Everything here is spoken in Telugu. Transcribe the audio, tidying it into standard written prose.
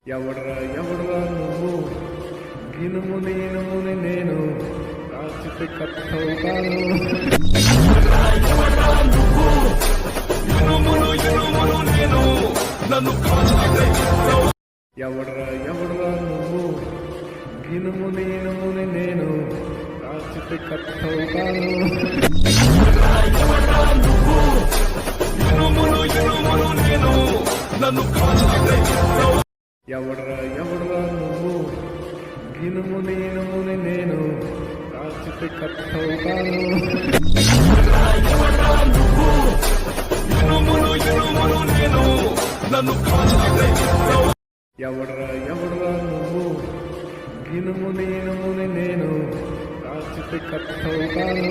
ఎవడ్రా ఎవడ్రా నువ్వు గినుము నేనుముని నేను రాసితే కట్టవుతాను. ఎవడ్రా ఎవడ్రా నువ్వు గినుము నేనుముని నేను రాసితే కట్టవుతాను. ఎవడ్రా ఎవడ్రా నువ్వు గినుము నేనుముని నేను రాసితే కట్టవుతాను. ఎవడ్రా ఎవడ్రా నువ్వు గినుము నేనుముని నేను రాసితే కట్టవుతాను.